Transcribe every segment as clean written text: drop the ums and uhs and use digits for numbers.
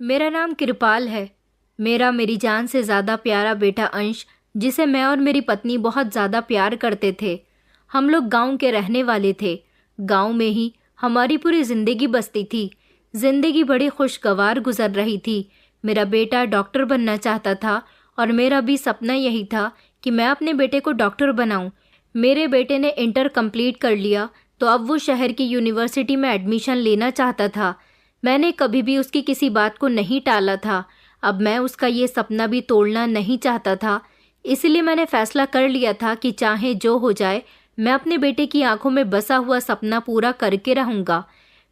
मेरा नाम कृपाल है। मेरा मेरी जान से ज़्यादा प्यारा बेटा अंश, जिसे मैं और मेरी पत्नी बहुत ज़्यादा प्यार करते थे। हम लोग गांव के रहने वाले थे। गांव में ही हमारी पूरी ज़िंदगी बसती थी। ज़िंदगी बड़ी खुशगवार गुजर रही थी। मेरा बेटा डॉक्टर बनना चाहता था और मेरा भी सपना यही था कि मैं अपने बेटे को डॉक्टर बनाऊं। मेरे बेटे ने इंटर कंप्लीट कर लिया तो अब वो शहर की यूनिवर्सिटी में एडमिशन लेना चाहता था। मैंने कभी भी उसकी किसी बात को नहीं टाला था। अब मैं उसका ये सपना भी तोड़ना नहीं चाहता था। इसलिए मैंने फैसला कर लिया था कि चाहे जो हो जाए, मैं अपने बेटे की आंखों में बसा हुआ सपना पूरा करके रहूँगा।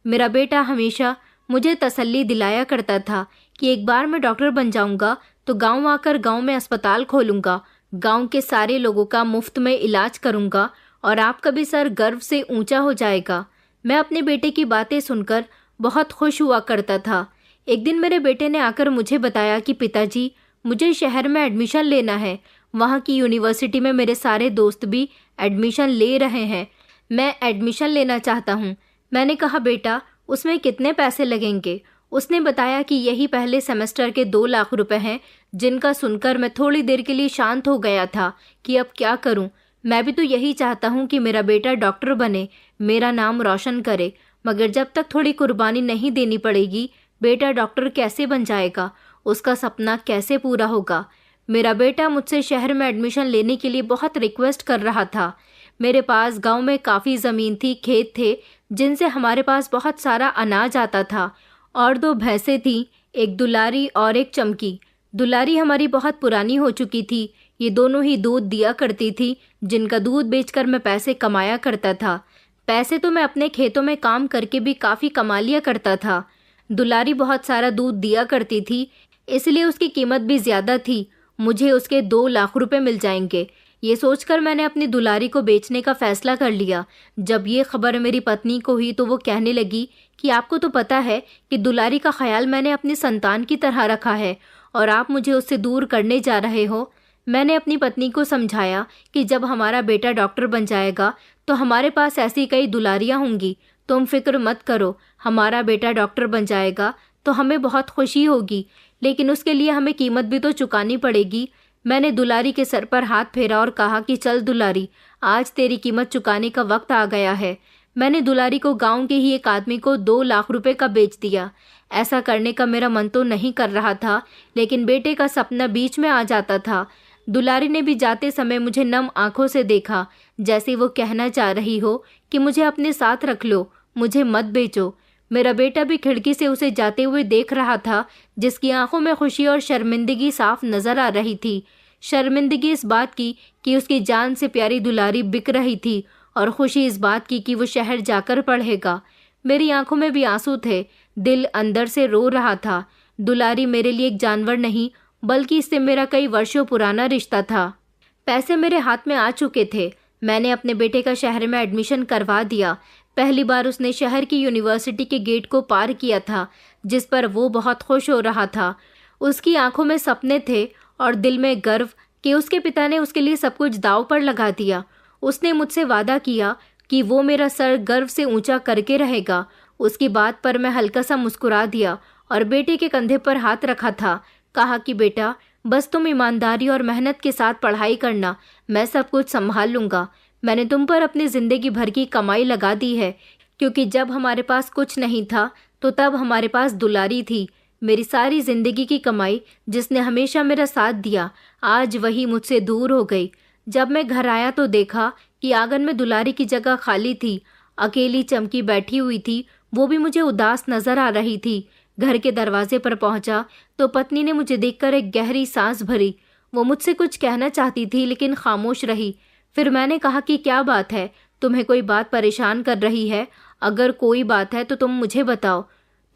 मेरा बेटा हमेशा मुझे तसल्ली दिलाया करता था कि एक बार मैं डॉक्टर बन जाऊँगा तो गाँव आकर गाँव में अस्पताल खोलूँगा, गाँव के सारे लोगों का मुफ्त में इलाज करूँगा और आपका भी सर गर्व से ऊंचा हो जाएगा। मैं अपने बेटे की बातें सुनकर बहुत खुश हुआ करता था। एक दिन मेरे बेटे ने आकर मुझे बताया कि पिताजी, मुझे शहर में एडमिशन लेना है। वहाँ की यूनिवर्सिटी में मेरे सारे दोस्त भी एडमिशन ले रहे हैं। मैं एडमिशन लेना चाहता हूँ। मैंने कहा, बेटा उसमें कितने पैसे लगेंगे? उसने बताया कि यही पहले सेमेस्टर के 2 लाख रुपए हैं, जिनका सुनकर मैं थोड़ी देर के लिए शांत हो गया था कि अब क्या करूं। मैं भी तो यही चाहता हूं कि मेरा बेटा डॉक्टर बने, मेरा नाम रोशन करे, मगर जब तक थोड़ी कुर्बानी नहीं देनी पड़ेगी, बेटा डॉक्टर कैसे बन जाएगा? उसका सपना कैसे पूरा होगा? मेरा बेटा मुझसे शहर में एडमिशन लेने के लिए बहुत रिक्वेस्ट कर रहा था। मेरे पास गांव में काफ़ी ज़मीन थी, खेत थे, जिनसे हमारे पास बहुत सारा अनाज आता था, और 2 भैंसें थीं, एक दुलारी और एक चमकी। दुलारी हमारी बहुत पुरानी हो चुकी थी। ये दोनों ही दूध दिया करती थी, जिनका दूध बेचकर मैं पैसे कमाया करता था। पैसे तो मैं अपने खेतों में काम करके भी काफ़ी कमा लिया करता था। दुलारी बहुत सारा दूध दिया करती थी, इसलिए उसकी कीमत भी ज़्यादा थी। मुझे उसके 2 लाख रुपए मिल जाएंगे। ये सोचकर मैंने अपनी दुलारी को बेचने का फैसला कर लिया। जब ये खबर मेरी पत्नी को हुई तो वो कहने लगी कि आपको तो पता है कि दुलारी का ख्याल मैंने अपनी संतान की तरह रखा है और आप मुझे उससे दूर करने जा रहे हो। मैंने अपनी पत्नी को समझाया कि जब हमारा बेटा डॉक्टर बन जाएगा तो हमारे पास ऐसी कई दुलारियां होंगी। तुम फिक्र मत करो, हमारा बेटा डॉक्टर बन जाएगा तो हमें बहुत खुशी होगी, लेकिन उसके लिए हमें कीमत भी तो चुकानी पड़ेगी। मैंने दुलारी के सर पर हाथ फेरा और कहा कि चल दुलारी, आज तेरी कीमत चुकाने का वक्त आ गया है। मैंने दुलारी को गांव के ही एक आदमी को 2 लाख रुपए का बेच दिया। ऐसा करने का मेरा मन तो नहीं कर रहा था, लेकिन बेटे का सपना बीच में आ जाता था। दुलारी ने भी जाते समय मुझे नम आंखों से देखा, जैसे वो कहना चाह रही हो कि मुझे अपने साथ रख लो, मुझे मत बेचो। मेरा बेटा भी खिड़की से उसे जाते हुए देख रहा था, जिसकी आंखों में खुशी और शर्मिंदगी साफ नजर आ रही थी। शर्मिंदगी इस बात की कि उसकी जान से प्यारी दुलारी बिक रही थी, और खुशी इस बात की कि वो शहर जाकर पढ़ेगा। मेरी आंखों में भी आंसू थे, दिल अंदर से रो रहा था। दुलारी मेरे लिए एक जानवर नहीं, बल्कि इससे मेरा कई वर्षों पुराना रिश्ता था। पैसे मेरे हाथ में आ चुके थे। मैंने अपने बेटे का शहर में एडमिशन करवा दिया। पहली बार उसने शहर की यूनिवर्सिटी के गेट को पार किया था, जिस पर वो बहुत खुश हो रहा था। उसकी आंखों में सपने थे और दिल में गर्व कि उसके पिता ने उसके लिए सब कुछ दांव पर लगा दिया। उसने मुझसे वादा किया कि वो मेरा सर गर्व से ऊंचा करके रहेगा। उसकी बात पर मैं हल्का सा मुस्कुरा दिया और बेटे के कंधे पर हाथ रखा था। कहा कि बेटा, बस तुम ईमानदारी और मेहनत के साथ पढ़ाई करना, मैं सब कुछ संभाल लूँगा। मैंने तुम पर अपनी ज़िंदगी भर की कमाई लगा दी है, क्योंकि जब हमारे पास कुछ नहीं था तो तब हमारे पास दुलारी थी। मेरी सारी ज़िंदगी की कमाई, जिसने हमेशा मेरा साथ दिया, आज वही मुझसे दूर हो गई। जब मैं घर आया तो देखा कि आंगन में दुलारी की जगह खाली थी। अकेली चमकी बैठी हुई थी, वो भी मुझे उदास नजर आ रही थी। घर के दरवाजे पर पहुंचा तो पत्नी ने मुझे देखकर एक गहरी सांस भरी। वो मुझसे कुछ कहना चाहती थी, लेकिन खामोश रही। फिर मैंने कहा कि क्या बात है, तुम्हें कोई बात परेशान कर रही है? अगर कोई बात है तो तुम मुझे बताओ।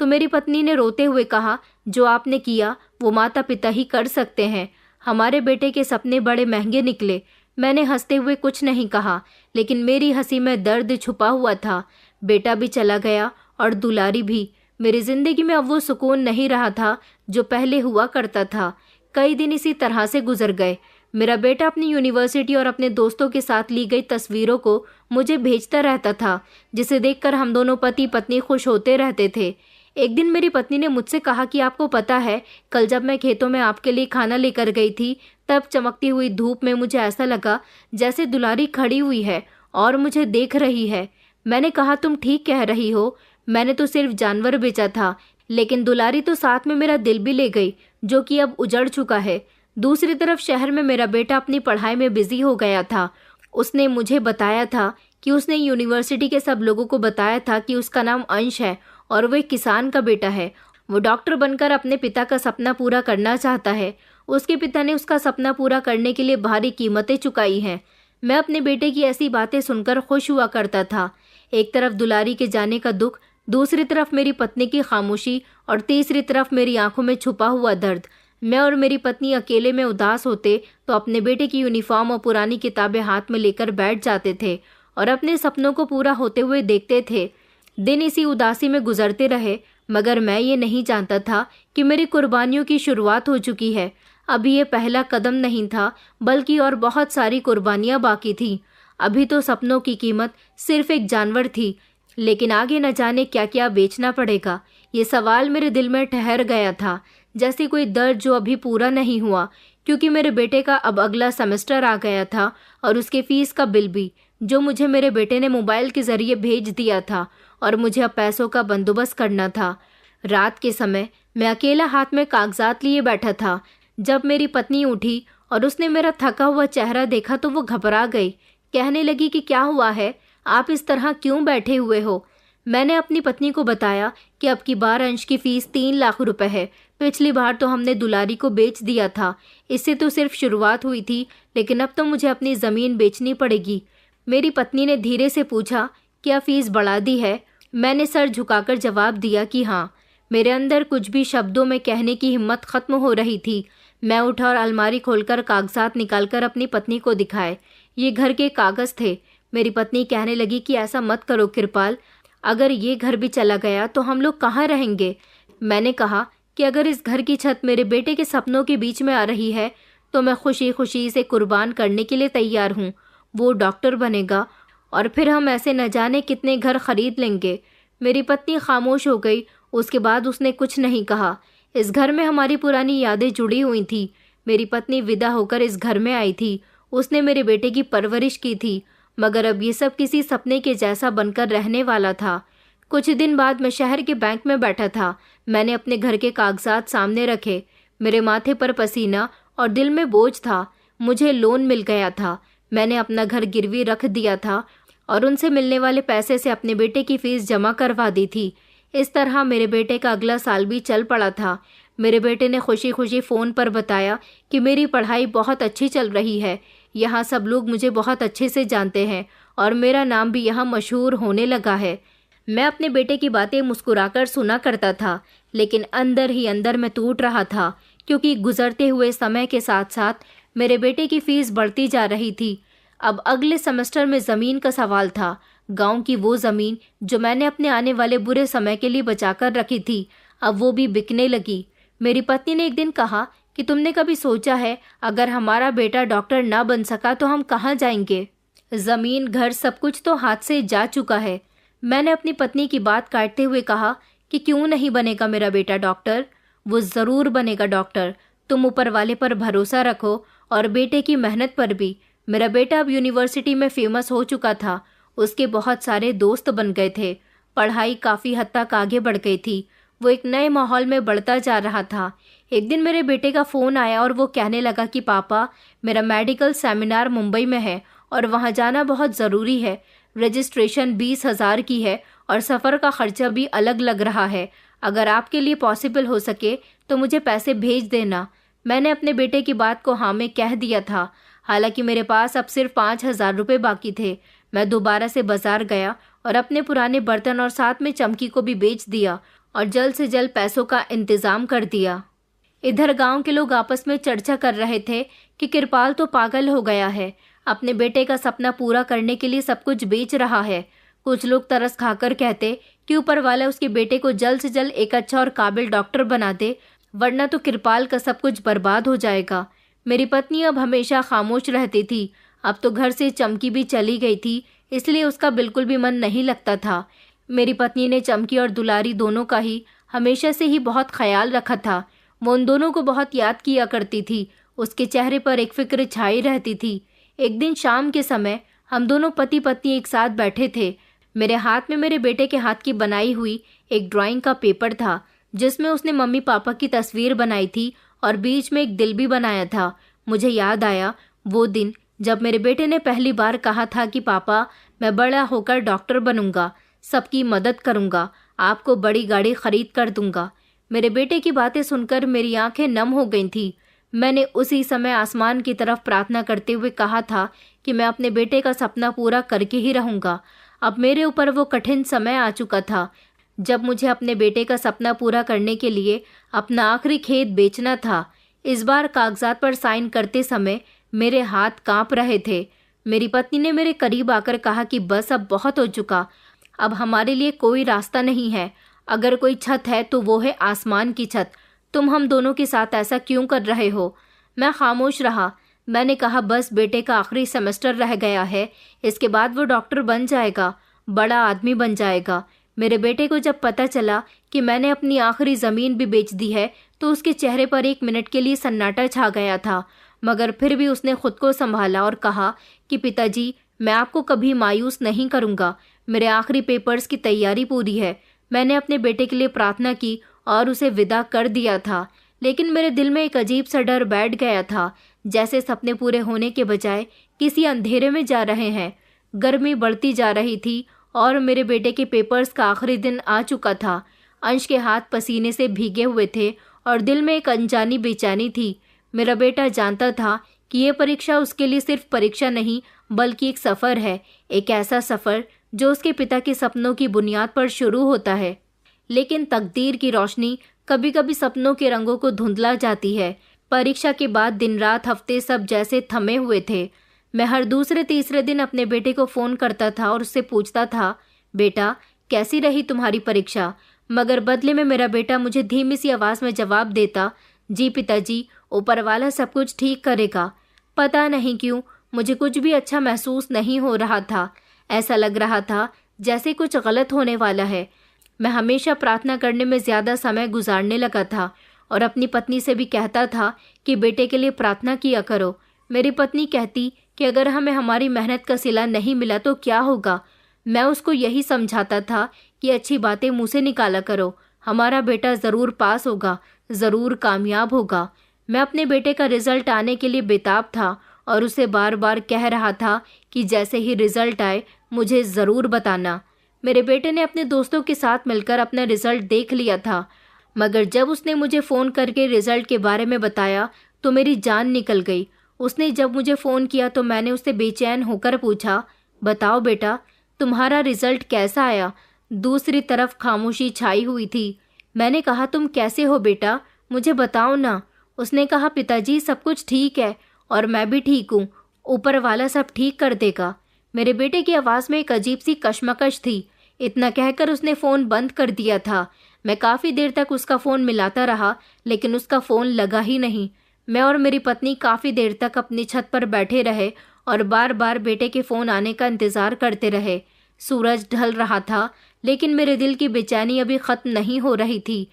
तो मेरी पत्नी ने रोते हुए कहा, जो आपने किया वो माता पिता ही कर सकते हैं। हमारे बेटे के सपने बड़े महंगे निकले। मैंने हंसते हुए कुछ नहीं कहा, लेकिन मेरी हंसी में दर्द छुपा हुआ था। बेटा भी चला गया और दुलारी भी। मेरी जिंदगी में अब वो सुकून नहीं रहा था जो पहले हुआ करता था। कई दिन इसी तरह से गुजर गए। मेरा बेटा अपनी यूनिवर्सिटी और अपने दोस्तों के साथ ली गई तस्वीरों को मुझे भेजता रहता था, जिसे देखकर हम दोनों पति पत्नी खुश होते रहते थे। एक दिन मेरी पत्नी ने मुझसे कहा कि आपको पता है, कल जब मैं खेतों में आपके लिए खाना लेकर गई थी, तब चमकती हुई धूप में मुझे ऐसा लगा जैसे दुलारी खड़ी हुई है और मुझे देख रही है। मैंने कहा, तुम ठीक कह रही हो, मैंने तो सिर्फ जानवर बेचा था, लेकिन दुलारी तो साथ में मेरा दिल भी ले गई, जो कि अब उजड़ चुका है। दूसरी तरफ शहर में मेरा बेटा अपनी पढ़ाई में बिजी हो गया था। उसने मुझे बताया था कि उसने यूनिवर्सिटी के सब लोगों को बताया था कि उसका नाम अंश है और वो एक किसान का बेटा है। वो डॉक्टर बनकर अपने पिता का सपना पूरा करना चाहता है। उसके पिता ने उसका सपना पूरा करने के लिए भारी कीमतें चुकाई हैं। मैं अपने बेटे की ऐसी बातें सुनकर खुश हुआ करता था। एक तरफ दुलारी के जाने का दुख, दूसरी तरफ मेरी पत्नी की खामोशी और तीसरी तरफ मेरी आंखों में छुपा हुआ दर्द। मैं और मेरी पत्नी अकेले में उदास होते तो अपने बेटे की यूनिफॉर्म और पुरानी किताबें हाथ में लेकर बैठ जाते थे और अपने सपनों को पूरा होते हुए देखते थे। दिन इसी उदासी में गुजरते रहे, मगर मैं ये नहीं जानता था कि मेरी कुर्बानियों की शुरुआत हो चुकी है। अभी ये पहला कदम नहीं था, बल्कि और बहुत सारी कुर्बानियां बाकी थीं। अभी तो सपनों की कीमत सिर्फ एक जानवर थी, लेकिन आगे न जाने क्या क्या बेचना पड़ेगा। ये सवाल मेरे दिल में ठहर गया था, जैसे कोई दर्द जो अभी पूरा नहीं हुआ, क्योंकि मेरे बेटे का अब अगला सेमेस्टर आ गया था और उसके फीस का बिल भी, जो मुझे मेरे बेटे ने मोबाइल के जरिए भेज दिया था, और मुझे अब पैसों का बंदोबस्त करना था। रात के समय मैं अकेला हाथ में कागजात लिए बैठा था। जब मेरी पत्नी उठी और उसने मेरा थका हुआ चेहरा देखा तो वो घबरा गई। कहने लगी कि क्या हुआ है, आप इस तरह क्यों बैठे हुए हो। मैंने अपनी पत्नी को बताया कि अब की बार अंश की फीस 3 लाख रुपए है। पिछली बार तो हमने दुलारी को बेच दिया था। इससे तो सिर्फ शुरुआत हुई थी, लेकिन अब तो मुझे अपनी ज़मीन बेचनी पड़ेगी। मेरी पत्नी ने धीरे से पूछा, क्या फीस बढ़ा दी है? मैंने सर झुकाकर जवाब दिया कि हाँ। मेरे अंदर कुछ भी शब्दों में कहने की हिम्मत खत्म हो रही थी। मैं उठा और अलमारी खोलकर कागजात निकालकर अपनी पत्नी को दिखाए। ये घर के कागज थे। मेरी पत्नी कहने लगी कि ऐसा मत करो कृपाल, अगर ये घर भी चला गया तो हम लोग कहाँ रहेंगे। मैंने कहा कि अगर इस घर की छत मेरे बेटे के सपनों के बीच में आ रही है तो मैं खुशी खुशी इसे कुर्बान करने के लिए तैयार हूँ। वो डॉक्टर बनेगा और फिर हम ऐसे न जाने कितने घर खरीद लेंगे। मेरी पत्नी खामोश हो गई। उसके बाद उसने कुछ नहीं कहा। इस घर में हमारी पुरानी यादें जुड़ी हुई थी। मेरी पत्नी विदा होकर इस घर में आई थी। उसने मेरे बेटे की परवरिश की थी, मगर अब ये सब किसी सपने के जैसा बनकर रहने वाला था। कुछ दिन बाद मैं शहर के बैंक में बैठा था। मैंने अपने घर के कागजात सामने रखे। मेरे माथे पर पसीना और दिल में बोझ था। मुझे लोन मिल गया था। मैंने अपना घर गिरवी रख दिया था और उनसे मिलने वाले पैसे से अपने बेटे की फीस जमा करवा दी थी। इस तरह मेरे बेटे का अगला साल भी चल पड़ा था। मेरे बेटे ने खुशी खुशी फ़ोन पर बताया कि मेरी पढ़ाई बहुत अच्छी चल रही है। यहाँ सब लोग मुझे बहुत अच्छे से जानते हैं और मेरा नाम भी यहाँ मशहूर होने लगा है। मैं अपने बेटे की बातें मुस्कुराकर सुना करता था, लेकिन अंदर ही अंदर मैं टूट रहा था, क्योंकि गुजरते हुए समय के साथ साथ मेरे बेटे की फीस बढ़ती जा रही थी। अब अगले सेमेस्टर में ज़मीन का सवाल था। गांव की वो ज़मीन जो मैंने अपने आने वाले बुरे समय के लिए बचाकर रखी थी, अब वो भी बिकने लगी। मेरी पत्नी ने एक दिन कहा कि तुमने कभी सोचा है, अगर हमारा बेटा डॉक्टर ना बन सका तो हम कहाँ जाएंगे? ज़मीन, घर, सब कुछ तो हाथ से जा चुका है। मैंने अपनी पत्नी की बात काटते हुए कहा कि क्यों नहीं बनेगा मेरा बेटा डॉक्टर? वो ज़रूर बनेगा डॉक्टर। तुम ऊपर वाले पर भरोसा रखो और बेटे की मेहनत पर भी। मेरा बेटा अब यूनिवर्सिटी में फेमस हो चुका था। उसके बहुत सारे दोस्त बन गए थे। पढ़ाई काफ़ी हद तक आगे बढ़ गई थी। वो एक नए माहौल में बढ़ता जा रहा था। एक दिन मेरे बेटे का फ़ोन आया और वो कहने लगा कि पापा, मेरा मेडिकल सेमिनार मुंबई में है और वहाँ जाना बहुत ज़रूरी है। रजिस्ट्रेशन 20,000 की है और सफ़र का खर्चा भी अलग लग रहा है। अगर आपके लिए पॉसिबल हो सके तो मुझे पैसे भेज देना। मैंने अपने बेटे की बात को हाँ में कह दिया था। हालांकि मेरे पास अब सिर्फ 5,000 रुपये बाकी थे। मैं दोबारा से बाजार गया और अपने पुराने बर्तन और साथ में चमकी को भी बेच दिया और जल्द से जल्द पैसों का इंतज़ाम कर दिया। इधर गांव के लोग आपस में चर्चा कर रहे थे कि कृपाल तो पागल हो गया है, अपने बेटे का सपना पूरा करने के लिए सब कुछ बेच रहा है। कुछ लोग तरस खाकर कहते कि ऊपर वाला उसके बेटे को जल्द से जल्द एक अच्छा और काबिल डॉक्टर बना दे, वरना तो कृपाल का सब कुछ बर्बाद हो जाएगा। मेरी पत्नी अब हमेशा खामोश रहती थी। अब तो घर से चमकी भी चली गई थी, इसलिए उसका बिल्कुल भी मन नहीं लगता था। मेरी पत्नी ने चमकी और दुलारी दोनों का ही हमेशा से ही बहुत ख्याल रखा था। वो उन दोनों को बहुत याद किया करती थी। उसके चेहरे पर एक फिक्र छाई रहती थी। एक दिन शाम के समय हम दोनों पति पत्नी एक साथ बैठे थे। मेरे हाथ में मेरे बेटे के हाथ की बनाई हुई एक ड्राइंग का पेपर था, जिसमें उसने मम्मी पापा की तस्वीर बनाई थी और बीच में एक दिल भी बनाया था। मुझे याद आया वो दिन जब मेरे बेटे ने पहली बार कहा था कि पापा, मैं बड़ा होकर डॉक्टर बनूंगा, सबकी मदद करूंगा, आपको बड़ी गाड़ी खरीद कर दूंगा। मेरे बेटे की बातें सुनकर मेरी आंखें नम हो गई थी। मैंने उसी समय आसमान की तरफ प्रार्थना करते हुए कहा था कि मैं अपने बेटे का सपना पूरा करके ही रहूंगा। अब मेरे ऊपर वो कठिन समय आ चुका था जब मुझे अपने बेटे का सपना पूरा करने के लिए अपना आखिरी खेत बेचना था। इस बार कागजात पर साइन करते समय मेरे हाथ कांप रहे थे। मेरी पत्नी ने मेरे करीब आकर कहा कि बस अब बहुत हो चुका, अब हमारे लिए कोई रास्ता नहीं है। अगर कोई छत है तो वो है आसमान की छत। तुम हम दोनों के साथ ऐसा क्यों कर रहे हो? मैं खामोश रहा। मैंने कहा, बस बेटे का आखिरी सेमेस्टर रह गया है, इसके बाद वो डॉक्टर बन जाएगा, बड़ा आदमी बन जाएगा। मेरे बेटे को जब पता चला कि मैंने अपनी आखिरी ज़मीन भी बेच दी है तो उसके चेहरे पर एक मिनट के लिए सन्नाटा छा गया था, मगर फिर भी उसने खुद को संभाला और कहा कि पिताजी, मैं आपको कभी मायूस नहीं करूँगा। मेरे आखिरी पेपर्स की तैयारी पूरी है। मैंने अपने बेटे के लिए प्रार्थना की और उसे विदा कर दिया था, लेकिन मेरे दिल में एक अजीब सा डर बैठ गया था, जैसे सपने पूरे होने के बजाय किसी अंधेरे में जा रहे हैं। गर्मी बढ़ती जा रही थी और मेरे बेटे के पेपर्स का आखिरी दिन आ चुका था। अंश के हाथ पसीने से भीगे हुए थे और दिल में एक अनजानी बेचैनी थी। मेरा बेटा जानता था कि ये परीक्षा उसके लिए सिर्फ परीक्षा नहीं बल्कि एक सफ़र है, एक ऐसा सफ़र जो उसके पिता के सपनों की बुनियाद पर शुरू होता है। लेकिन तकदीर की रोशनी कभी कभी सपनों के रंगों को धुंधला जाती है। परीक्षा के बाद दिन रात हफ्ते सब जैसे थमे हुए थे। मैं हर दूसरे तीसरे दिन अपने बेटे को फ़ोन करता था और उससे पूछता था, बेटा कैसी रही तुम्हारी परीक्षा? मगर बदले में मेरा बेटा मुझे धीमी सी आवाज़ में जवाब देता, जी पिताजी, ऊपर वाला सब कुछ ठीक करेगा। पता नहीं क्यों मुझे कुछ भी अच्छा महसूस नहीं हो रहा था। ऐसा लग रहा था जैसे कुछ गलत होने वाला है। मैं हमेशा प्रार्थना करने में ज़्यादा समय गुजारने लगा था और अपनी पत्नी से भी कहता था कि बेटे के लिए प्रार्थना किया करो। मेरी पत्नी कहती कि अगर हमें हमारी मेहनत का सिला नहीं मिला तो क्या होगा। मैं उसको यही समझाता था कि अच्छी बातें मुँह से निकाला करो, हमारा बेटा ज़रूर पास होगा, ज़रूर कामयाब होगा। मैं अपने बेटे का रिजल्ट आने के लिए बेताब था और उसे बार बार कह रहा था कि जैसे ही रिजल्ट आए मुझे ज़रूर बताना। मेरे बेटे ने अपने दोस्तों के साथ मिलकर अपना रिजल्ट देख लिया था, मगर जब उसने मुझे फ़ोन करके रिजल्ट के बारे में बताया तो मेरी जान निकल गई। उसने जब मुझे फ़ोन किया तो मैंने उससे बेचैन होकर पूछा, बताओ बेटा, तुम्हारा रिजल्ट कैसा आया? दूसरी तरफ खामोशी छाई हुई थी। मैंने कहा, तुम कैसे हो बेटा, मुझे बताओ ना। उसने कहा, पिताजी सब कुछ ठीक है और मैं भी ठीक हूँ, ऊपर वाला सब ठीक कर देगा। मेरे बेटे की आवाज़ में एक अजीब सी कशमकश थी। इतना कहकर उसने फ़ोन बंद कर दिया था। मैं काफ़ी देर तक उसका फ़ोन मिलाता रहा, लेकिन उसका फ़ोन लगा ही नहीं। मैं और मेरी पत्नी काफ़ी देर तक अपनी छत पर बैठे रहे और बार बार बेटे के फ़ोन आने का इंतज़ार करते रहे। सूरज ढल रहा था, लेकिन मेरे दिल की बेचैनी अभी ख़त्म नहीं हो रही थी।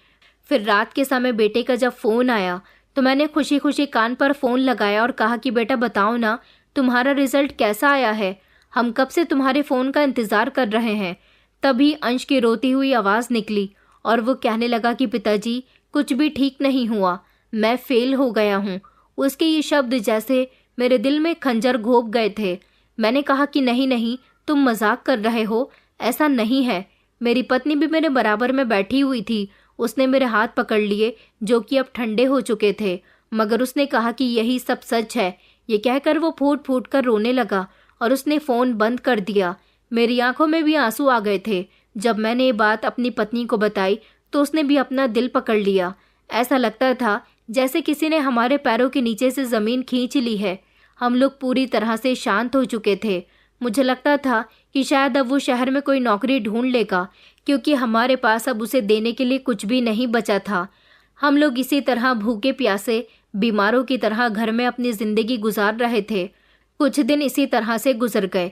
फिर रात के समय बेटे का जब फ़ोन आया तो मैंने खुशी खुशी कान पर फ़ोन लगाया और कहा कि बेटा बताओ ना, तुम्हारा रिज़ल्ट कैसा आया है? हम कब से तुम्हारे फ़ोन का इंतज़ार कर रहे हैं। तभी अंश की रोती हुई आवाज़ निकली और वो कहने लगा कि पिताजी कुछ भी ठीक नहीं हुआ, मैं फ़ेल हो गया हूँ। उसके ये शब्द जैसे मेरे दिल में खंजर घोंप गए थे। मैंने कहा कि नहीं नहीं, तुम मजाक कर रहे हो, ऐसा नहीं है। मेरी पत्नी भी मेरे बराबर में बैठी हुई थी। उसने मेरे हाथ पकड़ लिए जो कि अब ठंडे हो चुके थे, मगर उसने कहा कि यही सब सच है। ये कहकर वो फूट फूट कर रोने लगा और उसने फ़ोन बंद कर दिया। मेरी आंखों में भी आंसू आ गए थे। जब मैंने ये बात अपनी पत्नी को बताई तो उसने भी अपना दिल पकड़ लिया। ऐसा लगता था जैसे किसी ने हमारे पैरों के नीचे से ज़मीन खींच ली है। हम लोग पूरी तरह से शांत हो चुके थे। मुझे लगता था कि शायद अब वो शहर में कोई नौकरी ढूंढ लेगा, क्योंकि हमारे पास अब उसे देने के लिए कुछ भी नहीं बचा था। हम लोग इसी तरह भूखे प्यासे बीमारों की तरह घर में अपनी ज़िंदगी गुजार रहे थे। कुछ दिन इसी तरह से गुजर गए।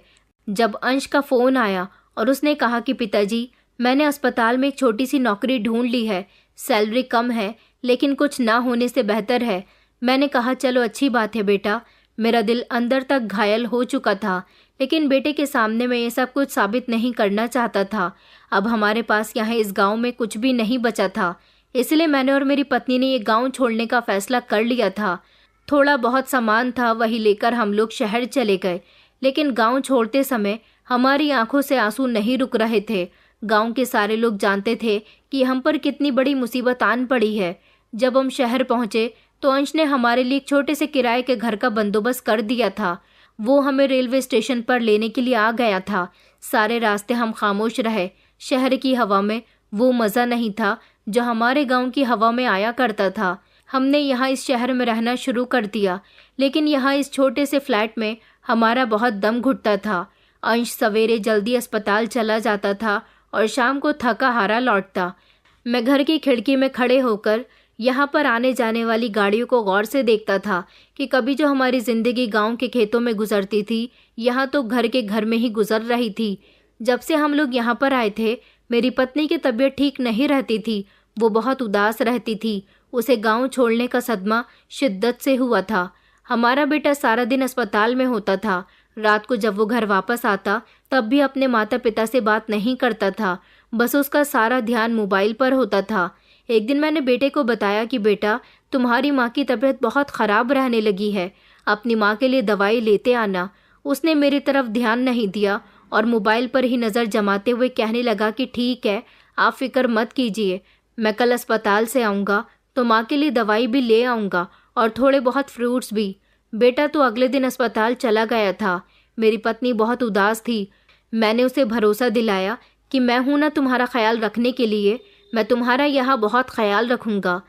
जब अंश का फ़ोन आया और उसने कहा कि पिताजी मैंने अस्पताल में एक छोटी सी नौकरी ढूंढ ली है। सैलरी कम है, लेकिन कुछ ना होने से बेहतर है। मैंने कहा, चलो अच्छी बात है बेटा। मेरा दिल अंदर तक घायल हो चुका था, लेकिन बेटे के सामने मैं ये सब कुछ साबित नहीं करना चाहता था। अब हमारे पास यहाँ इस गांव में कुछ भी नहीं बचा था, इसलिए मैंने और मेरी पत्नी ने ये गांव छोड़ने का फैसला कर लिया था। थोड़ा बहुत सामान था, वही लेकर हम लोग शहर चले गए। लेकिन गांव छोड़ते समय हमारी आंखों से आंसू नहीं रुक रहे थे। गांव के सारे लोग जानते थे कि हम पर कितनी बड़ी मुसीबत आन पड़ी है। जब हम शहर पहुंचे तो अंश ने हमारे लिए एक छोटे से किराए के घर का बंदोबस्त कर दिया था। वो हमें रेलवे स्टेशन पर लेने के लिए आ गया था। सारे रास्ते हम खामोश रहे। शहर की हवा में वो मज़ा नहीं था जो हमारे गांव की हवा में आया करता था। हमने यहाँ इस शहर में रहना शुरू कर दिया, लेकिन यहाँ इस छोटे से फ्लैट में हमारा बहुत दम घुटता था। अंश सवेरे जल्दी अस्पताल चला जाता था और शाम को थका हारा लौटता। मैं घर की खिड़की में खड़े होकर यहाँ पर आने जाने वाली गाड़ियों को गौर से देखता था कि कभी जो हमारी ज़िंदगी गांव के खेतों में गुजरती थी, यहाँ तो घर के घर में ही गुजर रही थी। जब से हम लोग यहाँ पर आए थे, मेरी पत्नी की तबीयत ठीक नहीं रहती थी। वो बहुत उदास रहती थी। उसे गांव छोड़ने का सदमा शिद्दत से हुआ था। हमारा बेटा सारा दिन अस्पताल में होता था। रात को जब वो घर वापस आता तब भी अपने माता पिता से बात नहीं करता था। बस उसका सारा ध्यान मोबाइल पर होता था। एक दिन मैंने बेटे को बताया कि बेटा, तुम्हारी माँ की तबीयत बहुत ख़राब रहने लगी है, अपनी माँ के लिए दवाई लेते आना। उसने मेरी तरफ ध्यान नहीं दिया और मोबाइल पर ही नज़र जमाते हुए कहने लगा कि ठीक है, आप फिक्र मत कीजिए, मैं कल अस्पताल से आऊँगा तो माँ के लिए दवाई भी ले आऊँगा और थोड़े बहुत फ्रूट्स भी। बेटा तो अगले दिन अस्पताल चला गया था। मेरी पत्नी बहुत उदास थी। मैंने उसे भरोसा दिलाया कि मैं हूं ना तुम्हारा ख्याल रखने के लिए, मैं तुम्हारा यहाँ बहुत ख्याल रखूँगा।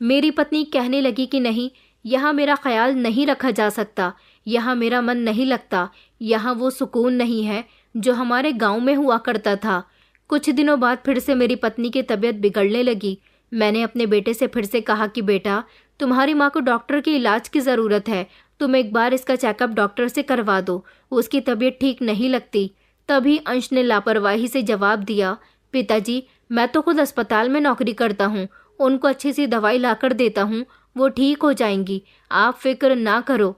मेरी पत्नी कहने लगी कि नहीं, यहाँ मेरा ख्याल नहीं रखा जा सकता, यहाँ मेरा मन नहीं लगता, यहाँ वो सुकून नहीं है जो हमारे गांव में हुआ करता था। कुछ दिनों बाद फिर से मेरी पत्नी की तबीयत बिगड़ने लगी। मैंने अपने बेटे से फिर से कहा कि बेटा, तुम्हारी माँ को डॉक्टर के इलाज की ज़रूरत है, तुम एक बार इसका चेकअप डॉक्टर से करवा दो, उसकी तबीयत ठीक नहीं लगती। तभी अंश ने लापरवाही से जवाब दिया, पिताजी, मैं तो खुद अस्पताल में नौकरी करता हूँ, उनको अच्छी सी दवाई लाकर देता हूँ, वो ठीक हो जाएंगी, आप फिक्र ना करो।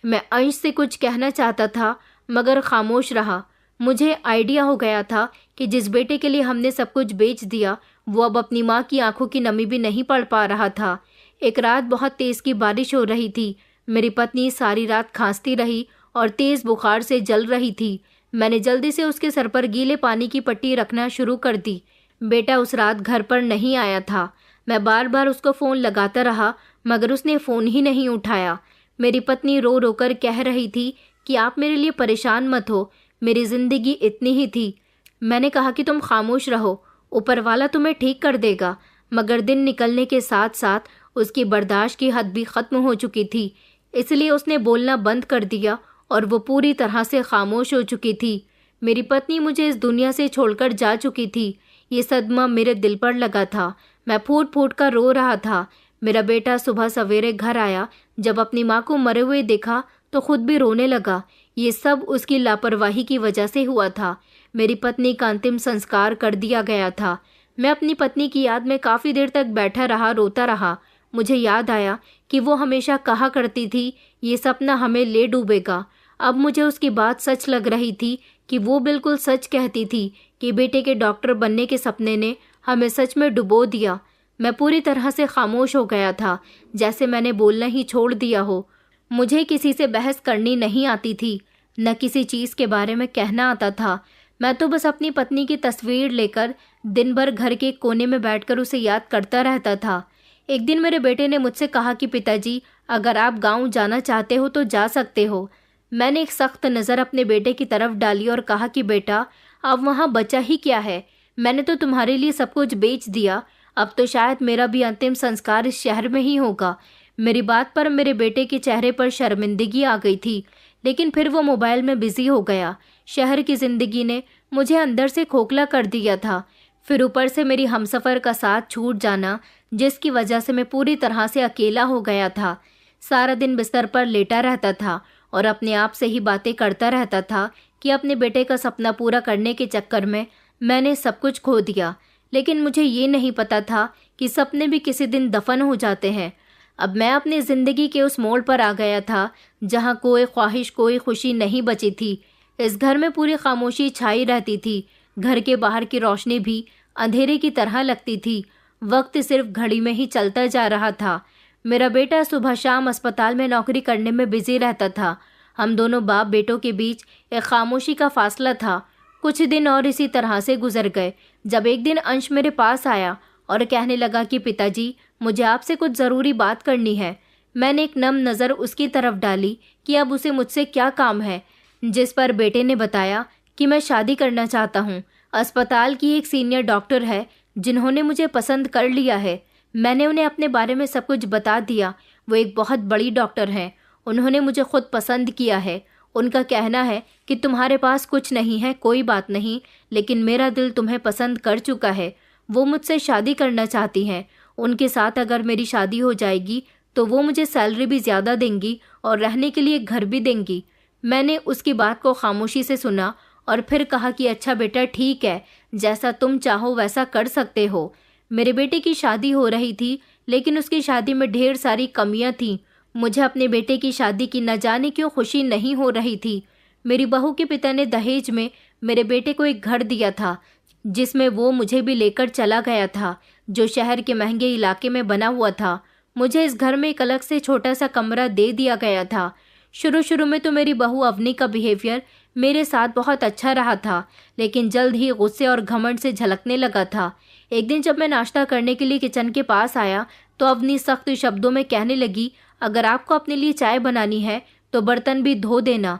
मैं अंश से कुछ कहना चाहता था मगर खामोश रहा। मुझे आइडिया हो गया था कि जिस बेटे के लिए हमने सब कुछ बेच दिया, वो अब अपनी माँ की आंखों की नमी भी नहीं पढ़ पा रहा था। एक रात बहुत तेज़ की बारिश हो रही थी। मेरी पत्नी सारी रात खांसती रही और तेज़ बुखार से जल रही थी। मैंने जल्दी से उसके सर पर गीले पानी की पट्टी रखना शुरू कर दी। बेटा उस रात घर पर नहीं आया था। मैं बार बार उसको फ़ोन लगाता रहा मगर उसने फ़ोन ही नहीं उठाया। मेरी पत्नी रो रो कर कह रही थी कि आप मेरे लिए परेशान मत हो, मेरी ज़िंदगी इतनी ही थी। मैंने कहा कि तुम खामोश रहो, ऊपर वाला तुम्हें ठीक कर देगा। मगर दिन निकलने के साथ साथ उसकी बर्दाश्त की हद भी ख़त्म हो चुकी थी, इसलिए उसने बोलना बंद कर दिया और वो पूरी तरह से खामोश हो चुकी थी। मेरी पत्नी मुझे इस दुनिया से छोड़कर जा चुकी थी। ये सदमा मेरे दिल पर लगा था। मैं फूट फूट कर रो रहा था। मेरा बेटा सुबह सवेरे घर आया। जब अपनी माँ को मरे हुए देखा तो खुद भी रोने लगा। ये सब उसकी लापरवाही की वजह से हुआ था। मेरी पत्नी का अंतिम संस्कार कर दिया गया था। मैं अपनी पत्नी की याद में काफ़ी देर तक बैठा रहा, रोता रहा। मुझे याद आया कि वो हमेशा कहा करती थी, ये सपना हमें ले डूबेगा। अब मुझे उसकी बात सच लग रही थी कि वो बिल्कुल सच कहती थी कि बेटे के डॉक्टर बनने के सपने ने हमें सच में डुबो दिया। मैं पूरी तरह से खामोश हो गया था, जैसे मैंने बोलना ही छोड़ दिया हो। मुझे किसी से बहस करनी नहीं आती थी, न किसी चीज़ के बारे में कहना आता था। मैं तो बस अपनी पत्नी की तस्वीर लेकर दिन भर घर के कोने में बैठकर उसे याद करता रहता था। एक दिन मेरे बेटे ने मुझसे कहा कि पिताजी, अगर आप गांव जाना चाहते हो तो जा सकते हो। मैंने एक सख्त नज़र अपने बेटे की तरफ डाली और कहा कि बेटा, अब वहाँ बचा ही क्या है, मैंने तो तुम्हारे लिए सब कुछ बेच दिया। अब तो शायद मेरा भी अंतिम संस्कार इस शहर में ही होगा। मेरी बात पर मेरे बेटे के चेहरे पर शर्मिंदगी आ गई थी, लेकिन फिर वो मोबाइल में बिजी हो गया। शहर की ज़िंदगी ने मुझे अंदर से खोखला कर दिया था। फिर ऊपर से मेरी हमसफ़र का साथ छूट जाना, जिसकी वजह से मैं पूरी तरह से अकेला हो गया था। सारा दिन बिस्तर पर लेटा रहता था और अपने आप से ही बातें करता रहता था कि अपने बेटे का सपना पूरा करने के चक्कर में मैंने सब कुछ खो दिया, लेकिन मुझे ये नहीं पता था कि सपने भी किसी दिन दफन हो जाते हैं। अब मैं अपनी ज़िंदगी के उस मोड़ पर आ गया था जहाँ कोई ख्वाहिश, कोई खुशी नहीं बची थी। इस घर में पूरी खामोशी छाई रहती थी। घर के बाहर की रोशनी भी अंधेरे की तरह लगती थी। वक्त सिर्फ घड़ी में ही चलता जा रहा था। मेरा बेटा सुबह शाम अस्पताल में नौकरी करने में बिजी रहता था। हम दोनों बाप बेटों के बीच एक खामोशी का फासला था। कुछ दिन और इसी तरह से गुजर गए, जब एक दिन अंश मेरे पास आया और कहने लगा कि पिताजी, मुझे आपसे कुछ ज़रूरी बात करनी है। मैंने एक नम नज़र उसकी तरफ डाली कि अब उसे मुझसे क्या काम है, जिस पर बेटे ने बताया कि मैं शादी करना चाहता हूँ। अस्पताल की एक सीनियर डॉक्टर है जिन्होंने मुझे पसंद कर लिया है। मैंने उन्हें अपने बारे में सब कुछ बता दिया। वो एक बहुत बड़ी डॉक्टर हैं। उन्होंने मुझे खुद पसंद किया है। उनका कहना है कि तुम्हारे पास कुछ नहीं है, कोई बात नहीं, लेकिन मेरा दिल तुम्हें पसंद कर चुका है। वो मुझसे शादी करना चाहती हैं। उनके साथ अगर मेरी शादी हो जाएगी तो वो मुझे सैलरी भी ज़्यादा देंगी और रहने के लिए घर भी देंगी। मैंने उसकी बात को खामोशी से सुना और फिर कहा कि अच्छा बेटा, ठीक है, जैसा तुम चाहो वैसा कर सकते हो। मेरे बेटे की शादी हो रही थी, लेकिन उसकी शादी में ढेर सारी कमियां थीं। मुझे अपने बेटे की शादी की न जाने क्यों खुशी नहीं हो रही थी। मेरी बहू के पिता ने दहेज में मेरे बेटे को एक घर दिया था, जिसमें वो मुझे भी लेकर चला गया था, जो शहर के महंगे इलाके में बना हुआ था। मुझे इस घर में एक अलग से छोटा सा कमरा दे दिया गया था। शुरू शुरू में तो मेरी बहू अवनी का बिहेवियर मेरे साथ बहुत अच्छा रहा था, लेकिन जल्द ही गुस्से और घमंड से झलकने लगा था। एक दिन जब मैं नाश्ता करने के लिए किचन के पास आया तो अवनी सख्त शब्दों में कहने लगी, अगर आपको अपने लिए चाय बनानी है तो बर्तन भी धो देना।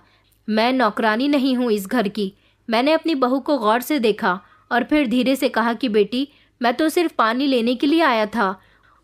मैं नौकरानी नहीं हूँ इस घर की। मैंने अपनी बहू को गौर से देखा और फिर धीरे से कहा कि बेटी, मैं तो सिर्फ पानी लेने के लिए आया था।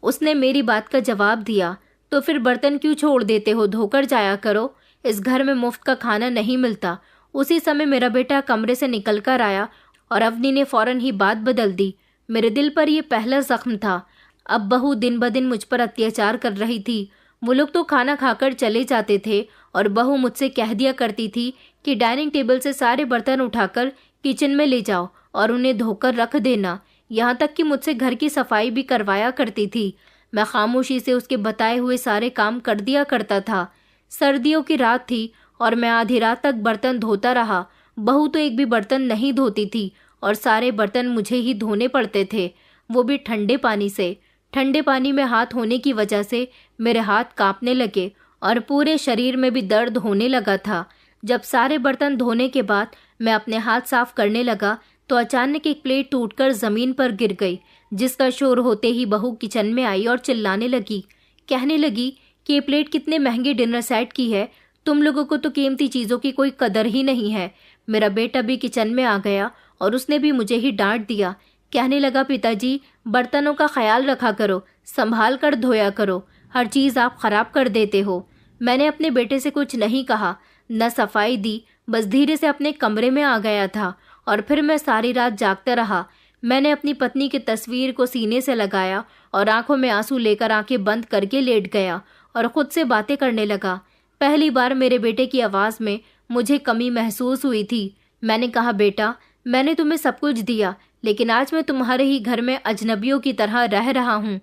उसने मेरी बात का जवाब दिया, तो फिर बर्तन क्यों छोड़ देते हो, धोकर जाया करो। इस घर में मुफ्त का खाना नहीं मिलता। उसी समय मेरा बेटा कमरे से निकल कर आया और अवनी ने फौरन ही बात बदल दी। मेरे दिल पर यह पहला जख्म था। अब बहू दिन ब दिन मुझ पर अत्याचार कर रही थी। वो लोग तो खाना खाकर चले जाते थे और बहू मुझसे कह दिया करती थी कि डाइनिंग टेबल से सारे बर्तन उठाकर किचन में ले जाओ और उन्हें धोकर रख देना। यहाँ तक कि मुझसे घर की सफाई भी करवाया करती थी। मैं खामोशी से उसके बताए हुए सारे काम कर दिया करता था। सर्दियों की रात थी और मैं आधी रात तक बर्तन धोता रहा। बहू तो एक भी बर्तन नहीं धोती थी और सारे बर्तन मुझे ही धोने पड़ते थे, वो भी ठंडे पानी से। ठंडे पानी में हाथ होने की वजह से मेरे हाथ कांपने लगे और पूरे शरीर में भी दर्द होने लगा था। जब सारे बर्तन धोने के बाद मैं अपने हाथ साफ करने लगा तो अचानक एक प्लेट टूटकर ज़मीन पर गिर गई, जिसका शोर होते ही बहू किचन में आई और चिल्लाने लगी। कहने लगी कि ये प्लेट कितने महंगे डिनर सेट की है, तुम लोगों को तो कीमती चीज़ों की कोई कदर ही नहीं है। मेरा बेटा भी किचन में आ गया और उसने भी मुझे ही डांट दिया। कहने लगा, पिताजी, बर्तनों का ख्याल रखा करो, संभाल कर धोया करो, हर चीज़ आप ख़राब कर देते हो। मैंने अपने बेटे से कुछ नहीं कहा, न सफाई दी, बस धीरे से अपने कमरे में आ गया था और फिर मैं सारी रात जागता रहा। मैंने अपनी पत्नी की तस्वीर को सीने से लगाया और आंखों में आंसू लेकर आंखें बंद करके लेट गया और खुद से बातें करने लगा। पहली बार मेरे बेटे की आवाज़ में मुझे कमी महसूस हुई थी। मैंने कहा, बेटा, मैंने तुम्हें सब कुछ दिया, लेकिन आज मैं तुम्हारे ही घर में अजनबियों की तरह रह रहा हूँ।